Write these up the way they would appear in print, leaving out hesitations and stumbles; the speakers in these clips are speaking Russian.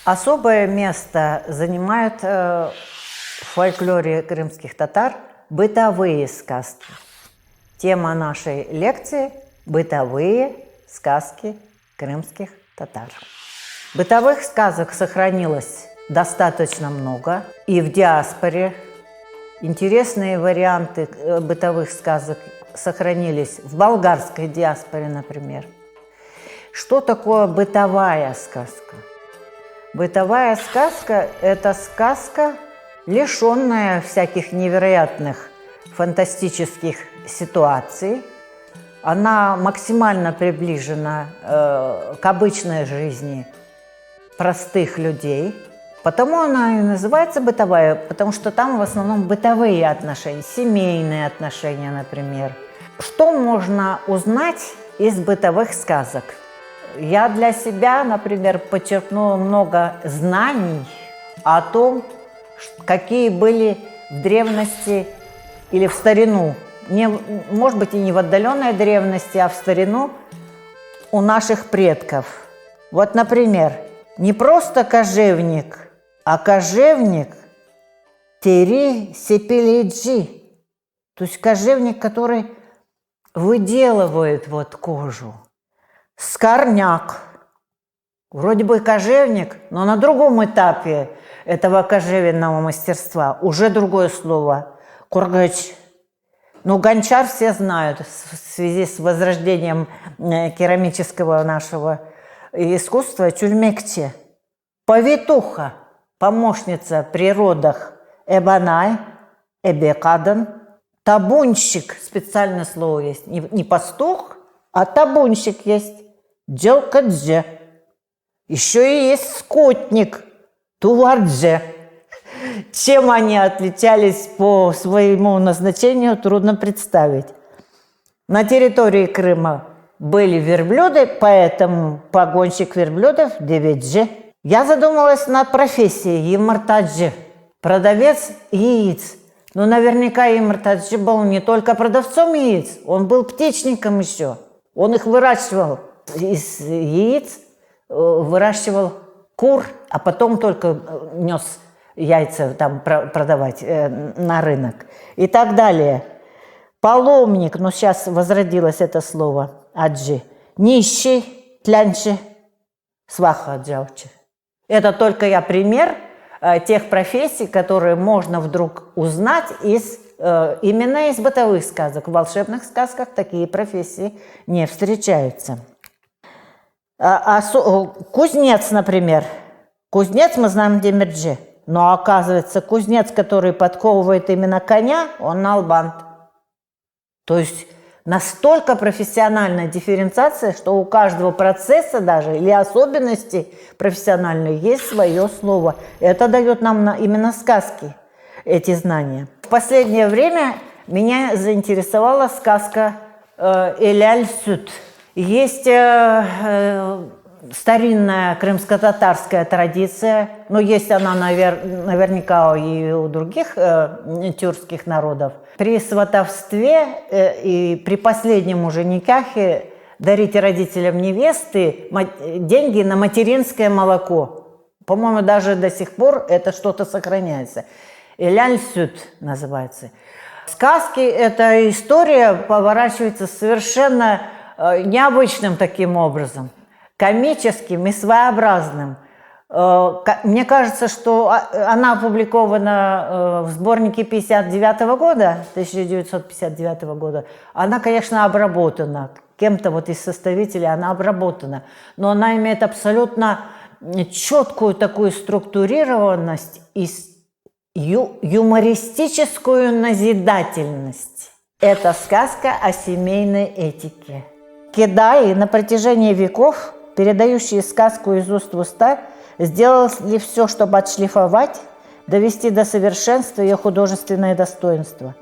Особое место занимают в фольклоре крымских татар бытовые сказки. Тема нашей лекции – бытовые сказки крымских татар. Бытовых сказок сохранилось достаточно много, и в диаспоре интересные варианты бытовых сказок сохранились в болгарской диаспоре, например. Что такое бытовая сказка? Бытовая сказка – это сказка, лишенная всяких невероятных фантастических ситуаций. Она максимально приближена к обычной жизни простых людей. Потому она и называется бытовая, потому что там в основном бытовые отношения, семейные отношения, например. Что можно узнать из бытовых сказок? Я для себя, например, подчеркнула много знаний о том, какие были в древности или в старину, может быть, и не в отдаленной древности, а в старину у наших предков. Вот, например, не просто кожевник, а кожевник тери сепелиджи, то есть кожевник, который выделывает вот кожу. Скорняк. Вроде бы кожевник, но на другом этапе этого кожевенного мастерства уже другое слово. Кургач. Ну, гончар все знают в связи с возрождением керамического нашего искусства. Чульмекче. Повитуха, помощница при родах. Эбанай, эбекадан. Табунщик, специальное слово есть. Не пастух, а табунщик есть. Джелкадже. Еще и есть скотник. Тувардже. Чем они отличались по своему назначению, трудно представить. На территории Крыма были верблюды, поэтому погонщик верблюдов – девятже. Я задумалась над профессией емартаджи, продавец яиц. Но наверняка емартаджи был не только продавцом яиц, он был птичником еще. Он их выращивал из яиц, выращивал кур, а потом только нес яйца там продавать на рынок и так далее. Паломник, но сейчас возродилось это слово, аджи. Нищий, тлянчи, сваха джаучи. Это только я пример тех профессий, которые можно вдруг узнать именно из бытовых сказок. В волшебных сказках такие профессии не встречаются. Кузнец, например. Кузнец, мы знаем, демирджи. Но оказывается, кузнец, который подковывает именно коня, он налбант. То есть настолько профессиональная дифференциация, что у каждого процесса даже или особенности профессиональной есть свое слово. Это дает нам именно сказки, эти знания. В последнее время меня заинтересовала сказка Эляль-Сют. Есть старинная крымско-татарская традиция, но есть она наверняка и у других тюркских народов. При сватовстве и при последнем уже никахе дарите родителям невесты деньги на материнское молоко. По-моему, даже до сих пор это что-то сохраняется. Эляль-Сют называется. В сказке эта история поворачивается совершенно необычным таким образом, комическим и своеобразным. Мне кажется, что она опубликована в сборнике 1959 года. Она, конечно, обработана. Кем-то вот из составителей она обработана. Но она имеет абсолютно четкую такую структурированность и юмористическую назидательность. Это сказка о семейной этике. Кедаи на протяжении веков, передающие сказку из уст в уста, сделали все, чтобы отшлифовать, довести до совершенства ее художественное достоинство.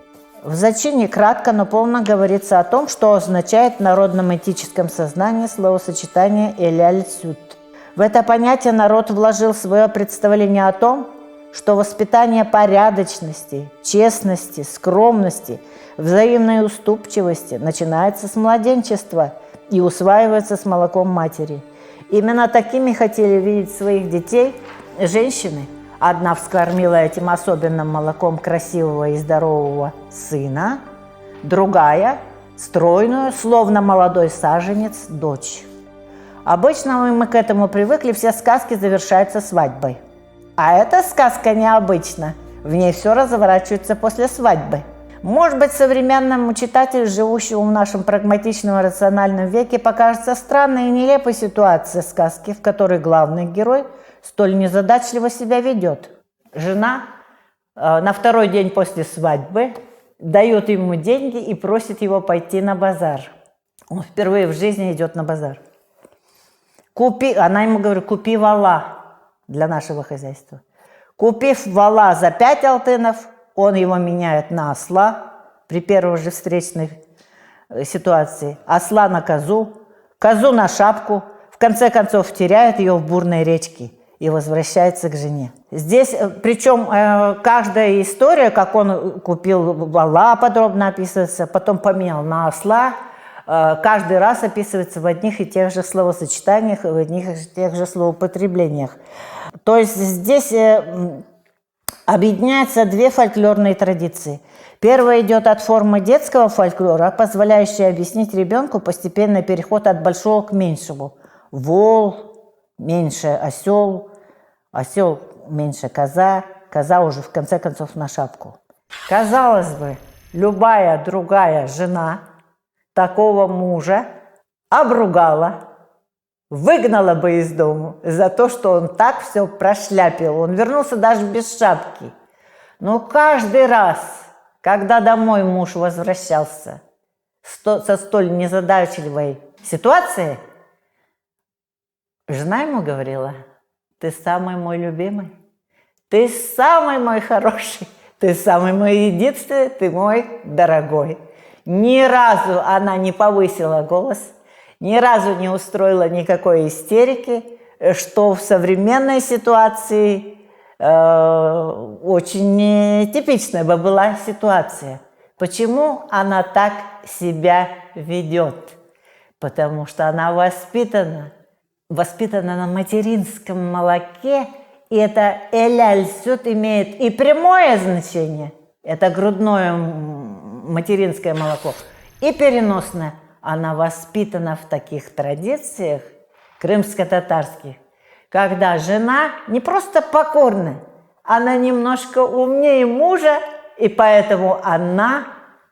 В зачине кратко, но полно говорится о том, что означает в народном этическом сознании словосочетание «эляль-сют». В это понятие народ вложил свое представление о том, что воспитание порядочности, честности, скромности, взаимной уступчивости начинается с младенчества и усваивается с молоком матери. Именно такими хотели видеть своих детей женщины. Одна вскормила этим особенным молоком красивого и здорового сына, другая – стройную, словно молодой саженец, дочь. Обычно мы к этому привыкли, все сказки завершаются свадьбой. А эта сказка необычна, в ней все разворачивается после свадьбы. Может быть, современному читателю, живущему в нашем прагматичном и рациональном веке, покажется странной и нелепой ситуация сказки, в которой главный герой столь незадачливо себя ведет. Жена на второй день после свадьбы дает ему деньги и просит его пойти на базар. Он впервые в жизни идет на базар. Она ему говорит, купи вола для нашего хозяйства. Купив вола за 5 алтынов, он его меняет на осла при первой же встречной ситуации. Осла на козу, козу на шапку, в конце концов теряет ее в бурной речке и возвращается к жене. Здесь, причем каждая история, как он купил вола, подробно описывается, потом поменял на осла, каждый раз описывается в одних и тех же словосочетаниях, в одних и тех же словоупотреблениях. То есть здесь объединяются две фольклорные традиции. Первая идет от формы детского фольклора, позволяющая объяснить ребенку постепенный переход от большого к меньшему. Вол, меньше осел, осел меньше коза, коза уже в конце концов на шапку. Казалось бы, любая другая жена такого мужа обругала, выгнала бы из дому за то, что он так все прошляпил. Он вернулся даже без шапки. Но каждый раз, когда домой муж возвращался со столь незадачливой ситуацией, жена ему говорила: ты самый мой любимый, ты самый мой хороший, ты самый мой единственный, ты мой дорогой. Ни разу она не повысила голос, ни разу не устроила никакой истерики, что в современной ситуации очень типичная бы была ситуация. Почему она так себя ведет? Потому что она воспитана на материнском молоке, и это эляльсют имеет и прямое значение, это грудное материнское молоко, и переносное. Она воспитана в таких традициях крымско-татарских, когда жена не просто покорна, она немножко умнее мужа, и поэтому она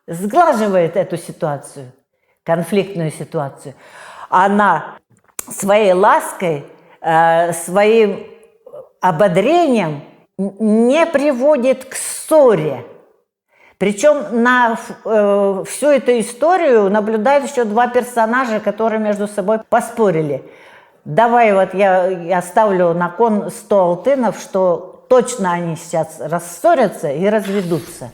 сглаживает эту ситуацию, конфликтную ситуацию. Она своей лаской, своим ободрением не приводит к ссоре. Причем на всю эту историю наблюдают еще два персонажа, которые между собой поспорили. Давай вот я ставлю на кон 100 алтынов, что точно они сейчас рассорятся и разведутся.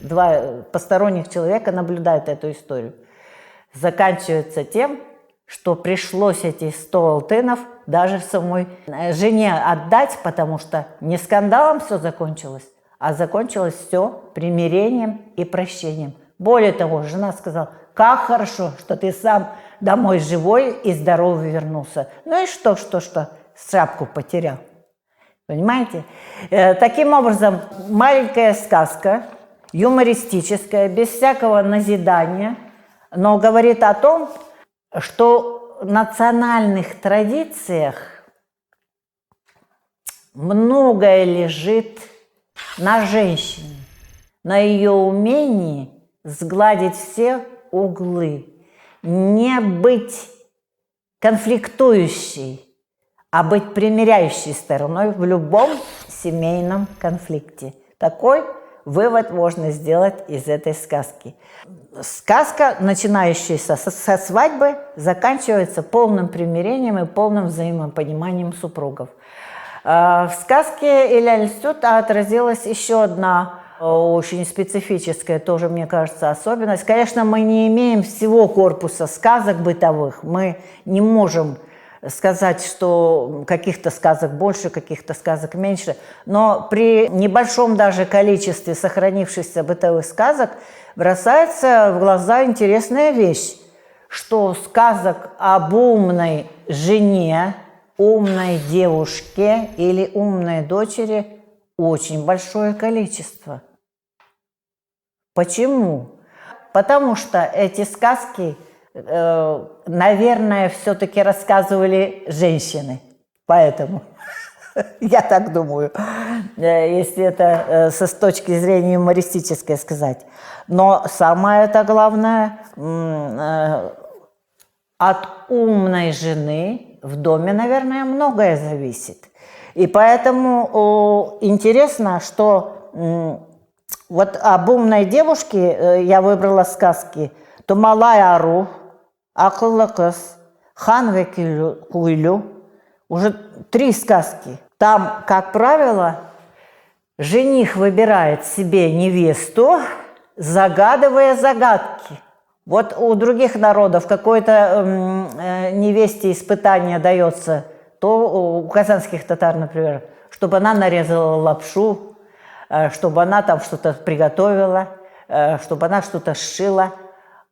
Два посторонних человека наблюдают эту историю. Заканчивается тем, что пришлось эти 100 алтынов даже самой жене отдать, потому что не скандалом все закончилось, а закончилось все примирением и прощением. Более того, жена сказала: как хорошо, что ты сам домой живой и здоровый вернулся. Ну и что, шапку потерял. Понимаете? Таким образом, маленькая сказка, юмористическая, без всякого назидания, но говорит о том, что в национальных традициях многое лежит на женщине, на ее умении сгладить все углы, не быть конфликтующей, а быть примиряющей стороной в любом семейном конфликте. Такой вывод можно сделать из этой сказки. Сказка, начинающаяся со свадьбы, заканчивается полным примирением и полным взаимопониманием супругов. В сказке «Эляльсют» отразилась еще одна очень специфическая, тоже, мне кажется, особенность. Конечно, мы не имеем всего корпуса сказок бытовых, мы не можем сказать, что каких-то сказок больше, каких-то сказок меньше, но при небольшом даже количестве сохранившихся бытовых сказок бросается в глаза интересная вещь, что сказок об умной жене, умной девушке или умной дочери очень большое количество. Почему? Потому что эти сказки, наверное, все-таки рассказывали женщины. Поэтому я так думаю, если это с точки зрения юмористической сказать. Но самое-то главное, от умной жены в доме, наверное, многое зависит. И поэтому интересно, что вот об умной девушке я выбрала сказки «Тумалай ару», «Акыллы кыз», «Хан ве куйлю». Уже 3 сказки. Там, как правило, жених выбирает себе невесту, загадывая загадки. Вот у других народов какой-то невесте испытание дается, то у казанских татар, например, чтобы она нарезала лапшу, чтобы она там что-то приготовила, чтобы она что-то сшила.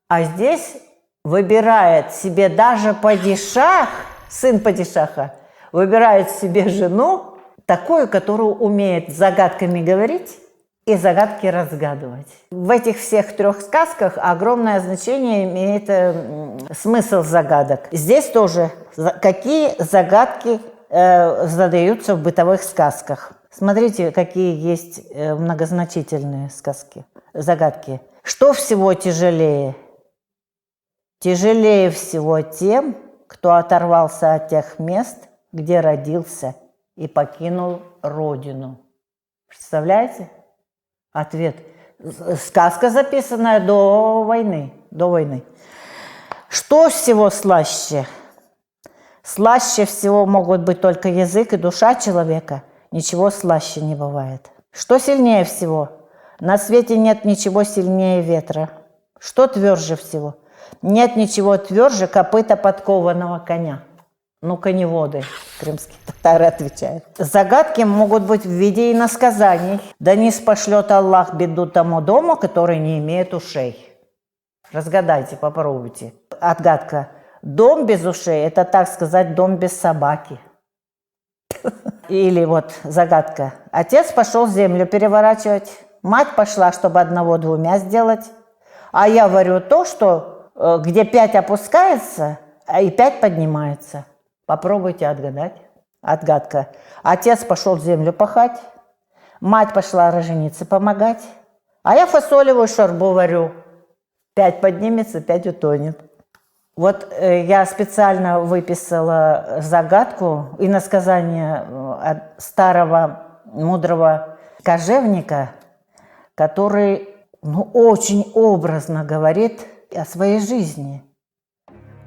А здесь выбирает себе даже падишах, сын падишаха, выбирает себе жену, такую, которая умеет загадками говорить и загадки разгадывать. В этих всех 3 сказках огромное значение имеет смысл загадок. Здесь тоже какие загадки задаются в бытовых сказках. Смотрите, какие есть многозначительные сказки, загадки. Что всего тяжелее? Тяжелее всего тем, кто оторвался от тех мест, где родился и покинул родину. Представляете? Ответ. Сказка, записанная до войны. Что всего слаще? Слаще всего могут быть только язык и душа человека. Ничего слаще не бывает. Что сильнее всего? На свете нет ничего сильнее ветра. Что тверже всего? Нет ничего тверже копыта подкованного коня. Ну, коневоды, крымские татары отвечают. Загадки могут быть в виде иносказаний. Да не спошлет Аллах беду тому дому, который не имеет ушей. Разгадайте, попробуйте. Отгадка. Дом без ушей – это, так сказать, дом без собаки. Или вот загадка. Отец пошел землю переворачивать. Мать пошла, чтобы 1-2 сделать. А я варю то, что где 5 опускается, и 5 поднимается. Попробуйте отгадать. Отгадка. Отец пошел землю пахать. Мать пошла роженице помогать. А я фасолевую шарбу варю. 5 поднимется, 5 утонет. Вот я специально выписала загадку иносказание от старого мудрого кожевника, который очень образно говорит о своей жизни.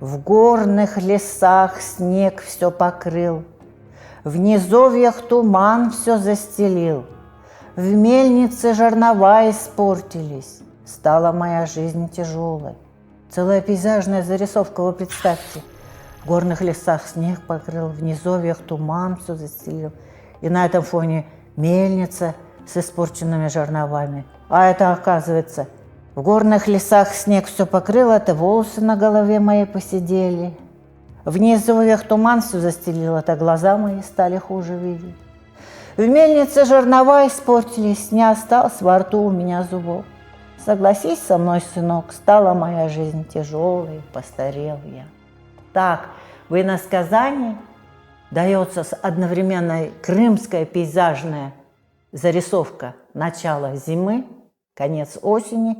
В горных лесах снег все покрыл, в низовьях туман все застелил, в мельнице жернова испортились, стала моя жизнь тяжелой. Целая пейзажная зарисовка, вы представьте. В горных лесах снег покрыл, в низовьях туман все застелил. И на этом фоне мельница с испорченными жерновами. А это, оказывается, в горных лесах снег все покрыл, это волосы на голове моей посидели. В низовьях туман все застелил, это глаза мои стали хуже видеть. В мельнице жернова испортились, не осталось во рту у меня зубов. Согласись со мной, сынок, стала моя жизнь тяжелой, постарел я. Так, в иносказании дается одновременно крымская пейзажная зарисовка начала зимы, конец осени,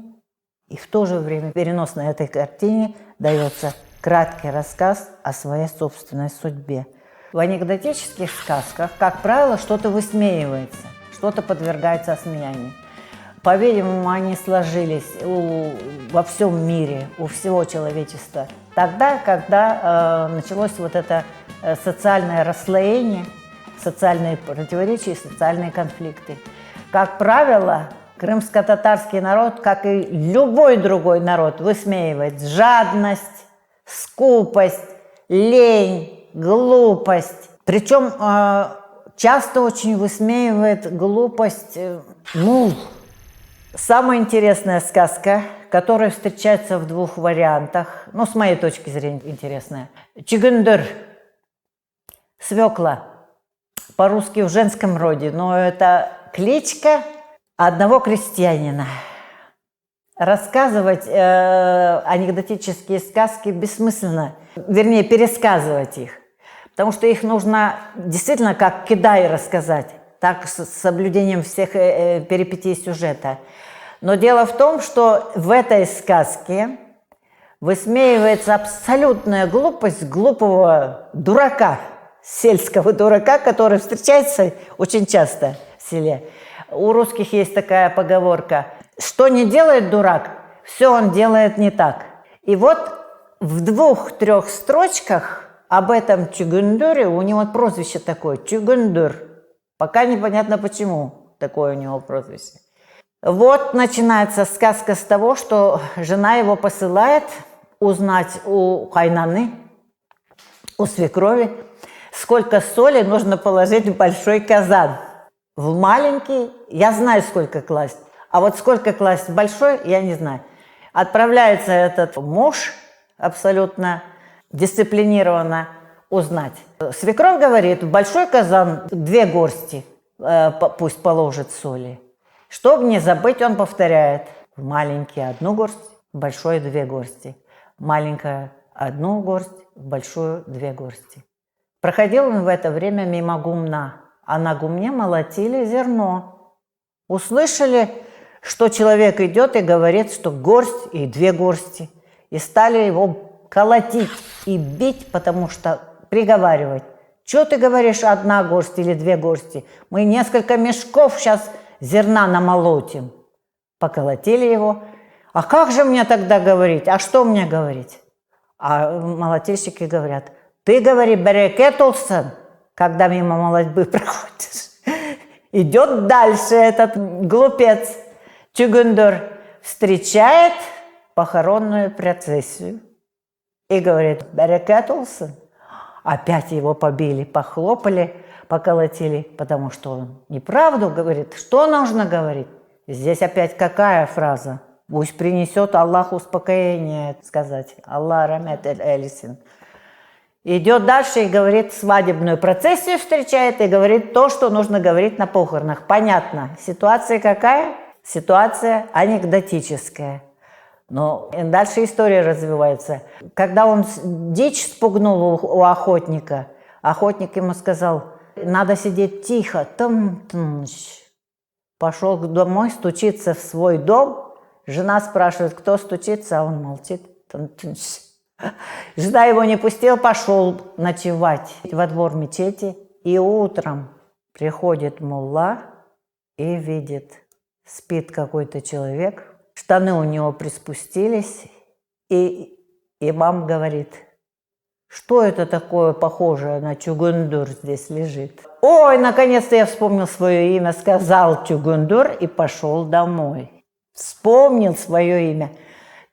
и в то же время перенос на этой картине дается краткий рассказ о своей собственной судьбе. В анекдотических сказках, как правило, что-то высмеивается, что-то подвергается осмеянию. По-видимому, они сложились во всем мире, у всего человечества. Тогда, когда началось вот это социальное расслоение, социальные противоречия, социальные конфликты. Как правило, крымско-татарский народ, как и любой другой народ, высмеивает жадность, скупость, лень, глупость. Причем часто очень высмеивает глупость мул. Самая интересная сказка, которая встречается в двух вариантах, ну, с моей точки зрения, интересная. Чугундур. Свекла. По-русски в женском роде, но это кличка одного крестьянина. Рассказывать анекдотические сказки бессмысленно, вернее, пересказывать их, потому что их нужно действительно как кидай рассказать, так с соблюдением всех перипетий сюжета. Но дело в том, что в этой сказке высмеивается абсолютная глупость глупого дурака, сельского дурака, который встречается очень часто в селе. У русских есть такая поговорка: что не делает дурак, все он делает не так. И вот в 2-3 строчках об этом Чугундуре, у него прозвище такое, Чугундур. Пока непонятно, почему такое у него прозвище. Вот начинается сказка с того, что жена его посылает узнать у кайнаны, у свекрови, сколько соли нужно положить в большой казан. В маленький я знаю, сколько класть, а вот сколько класть в большой, я не знаю. Отправляется этот муж абсолютно дисциплинированно узнать. Свекровь говорит, в большой казан 2 горсти пусть положит соли. Чтобы не забыть, он повторяет. В маленький 1 горсть, в большой 2 горсти. Маленькая 1 горсть, в большую 2 горсти. Проходил он в это время мимо гумна, а на гумне молотили зерно. Услышали, что человек идет и говорит, что горсть и 2 горсти. И стали его колотить и бить, потому что приговаривать. Что ты говоришь, 1 горсть или 2 горсти? Мы несколько мешков сейчас зерна намолотим. Поколотили его. А как же мне тогда говорить? А что мне говорить? А молотильщики говорят, ты говори берекет олсын, когда мимо молотьбы проходишь. Идет дальше этот глупец Чугундур, встречает похоронную процессию и говорит, берекет олсын. Опять его побили, похлопали, поколотили, потому что он неправду говорит. Что нужно говорить? Здесь опять какая фраза? Пусть принесет Аллах успокоение, сказать. Аллах рамет эль-элисин. Идет дальше и говорит, свадебную процессию встречает и говорит то, что нужно говорить на похоронах. Понятно. Ситуация какая? Ситуация анекдотическая. Но дальше история развивается. Когда он дичь спугнул у охотника, охотник ему сказал, надо сидеть тихо. Пошел домой, стучится в свой дом. Жена спрашивает, кто стучится, а он молчит. Жена его не пустила, пошел ночевать во двор мечети. И утром приходит мулла и видит, спит какой-то человек, штаны у него приспустились, и имам говорит, что это такое похожее на Чугундур здесь лежит? Ой, наконец-то я вспомнил свое имя, сказал Чугундур и пошел домой. Вспомнил свое имя.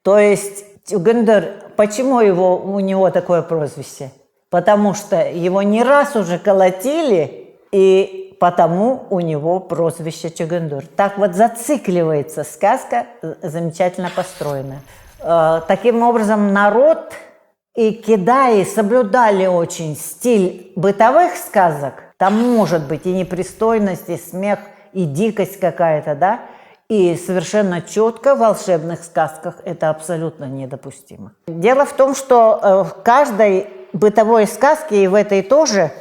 То есть Чугундур, почему у него такое прозвище? Потому что его не раз уже колотили, и потому у него прозвище Чугундур. Так вот зацикливается сказка, замечательно построена. Таким образом, народ и кидаи соблюдали очень стиль бытовых сказок. Там может быть и непристойность, и смех, и дикость какая-то, да? И совершенно четко в волшебных сказках это абсолютно недопустимо. Дело в том, что в каждой бытовой сказке, и в этой тоже,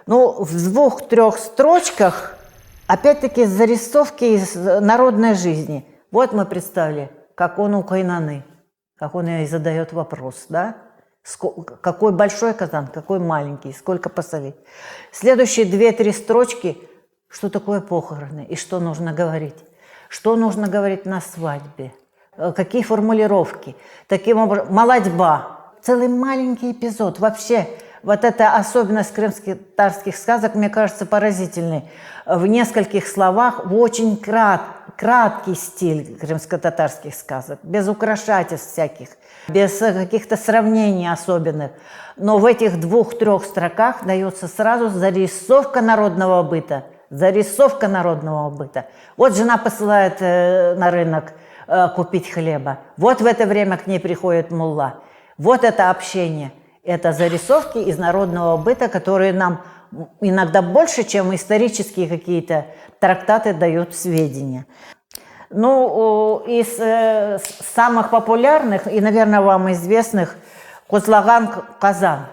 ну, в 2-3 строчках, опять-таки, зарисовки из народной жизни. Вот мы представили, как он у кайнаны, как он ей задает вопрос, да? Какой большой казан, какой маленький, сколько посолить. Следующие 2-3 строчки, что такое похороны и что нужно говорить. Что нужно говорить на свадьбе, какие формулировки. Таким образом, молодьба. Целый маленький эпизод. Вообще, вот эта особенность крымских татарских сказок, мне кажется, поразительной. В нескольких словах, в очень краткий стиль крымско-татарских сказок, без украшательств всяких, без каких-то сравнений особенных. Но в этих 2-3 строках дается сразу зарисовка народного быта. Зарисовка народного быта. Вот жена посылает на рынок купить хлеба. Вот в это время к ней приходит мулла. Вот это общение. Это зарисовки из народного быта, которые нам иногда больше, чем исторические какие-то трактаты дают сведения. Ну, из самых популярных и, наверное, вам известных Козлаган Казан.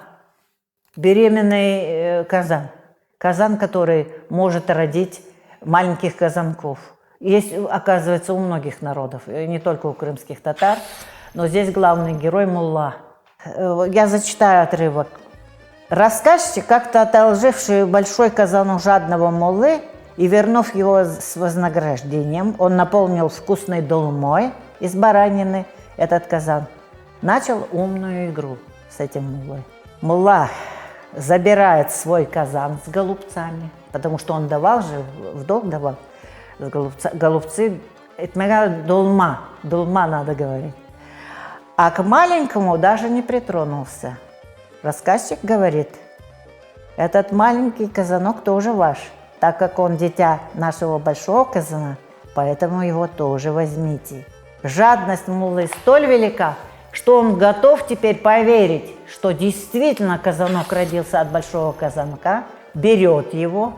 Беременный казан. Казан, который может родить маленьких казанков. Есть, оказывается, у многих народов, не только у крымских татар, но здесь главный герой мулла. Я зачитаю отрывок. Рассказчик, как-то одолживший большой казан у жадного муллы и вернув его с вознаграждением, он наполнил вкусной долмой из баранины этот казан. Начал умную игру с этим муллой. Мулла забирает свой казан с голубцами, потому что он давал же, в долг давал голубцы. Это долма надо говорить. А к маленькому даже не притронулся. Рассказчик говорит, этот маленький казанок тоже ваш, так как он дитя нашего большого казана, поэтому его тоже возьмите. Жадность муллы столь велика, что он готов теперь поверить, что действительно казанок родился от большого казанка, берет его,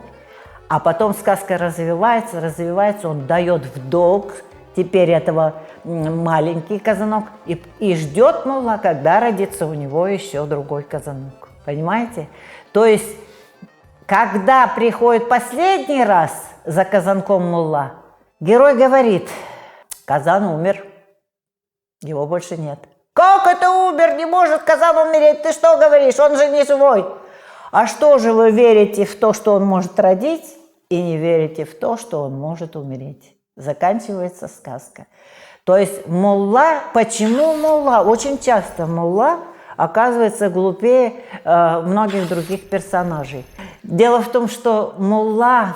а потом сказка развивается, он дает в долг теперь этого маленький казанок и ждет мулла, когда родится у него еще другой казанок. Понимаете? То есть, когда приходит последний раз за казанком мулла, герой говорит, казан умер, его больше нет. Как это умер? Не может казан умереть? Ты что говоришь? Он же не живой. А что же вы верите в то, что он может родить, и не верите в то, что он может умереть? Заканчивается сказка. То есть мулла, почему мулла? Очень часто мулла оказывается глупее многих других персонажей. Дело в том, что мулла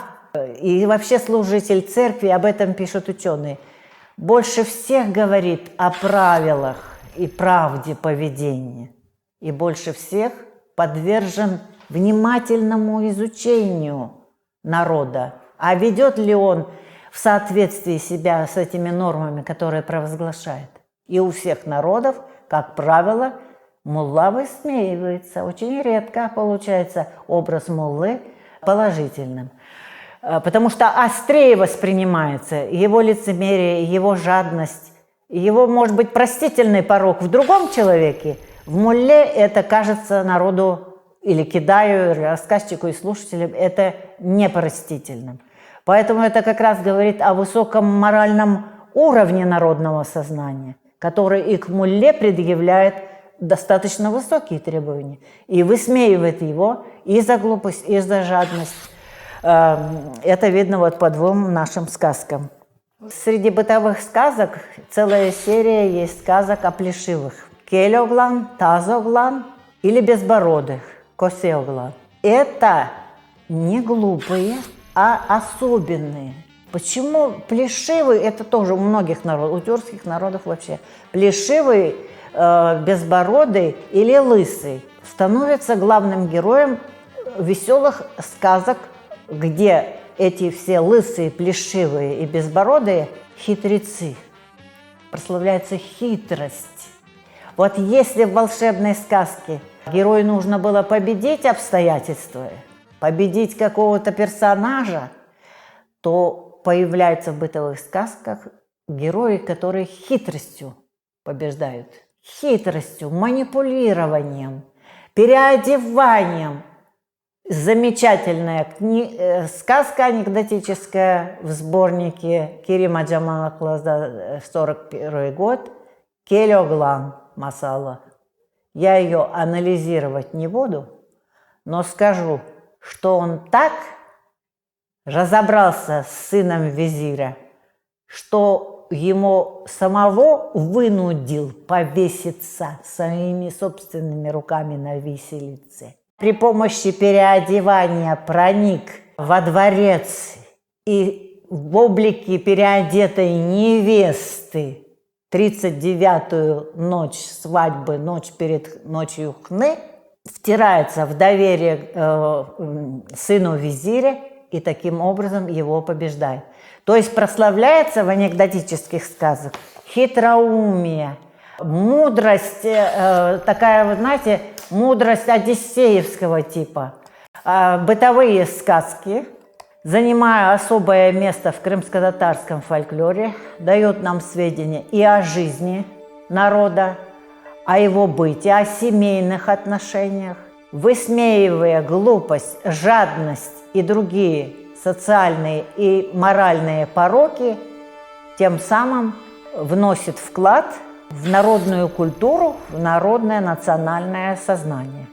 и вообще служитель церкви, об этом пишут ученые, больше всех говорит о правилах и правде поведения. И больше всех подвержен внимательному изучению народа. А ведет ли он в соответствии себя с этими нормами, которые провозглашает? И у всех народов, как правило, мулла высмеивается. Очень редко получается образ муллы положительным. Потому что острее воспринимается его лицемерие, его жадность, его, может быть, простительный порок в другом человеке. В мулле это кажется народу или кидаю, рассказчику и слушателям, это непростительным. Поэтому это как раз говорит о высоком моральном уровне народного сознания, который и к мулле предъявляет достаточно высокие требования и высмеивает его и за глупость, и за жадность. Это видно вот по 2 нашим сказкам. Среди бытовых сказок целая серия есть сказок о плешивых. Келеоглан, Тазоглан или безбородых, Косеоглан. Это не глупые, а особенные. Почему плешивый, это тоже у многих народов, у тюркских народов вообще, плешивый, безбородый или лысый становится главным героем веселых сказок, где эти все лысые, плешивые и безбородые хитрецы. Прославляется хитрость. Вот если в волшебной сказке герою нужно было победить обстоятельства, победить какого-то персонажа, то появляются в бытовых сказках герои, которые хитростью побеждают. Хитростью, манипулированием, переодеванием. Замечательная сказка анекдотическая в сборнике Керима Джамалаклаза, 41 год, Келеоглан Масала. Я ее анализировать не буду, но скажу, что он так разобрался с сыном визиря, что ему самого вынудил повеситься своими собственными руками на виселице. При помощи переодевания проник во дворец и в облике переодетой невесты 39-ю ночь свадьбы, ночь перед ночью хны, втирается в доверие сыну визиря и таким образом его побеждает. То есть прославляется в анекдотических сказках хитроумие, мудрость, такая, вы знаете, мудрость одиссеевского типа. Бытовые сказки, занимая особое место в крымско-татарском фольклоре, дают нам сведения и о жизни народа, о его быте, о семейных отношениях, высмеивая глупость, жадность и другие социальные и моральные пороки, тем самым вносит вклад в народную культуру, в народное национальное сознание.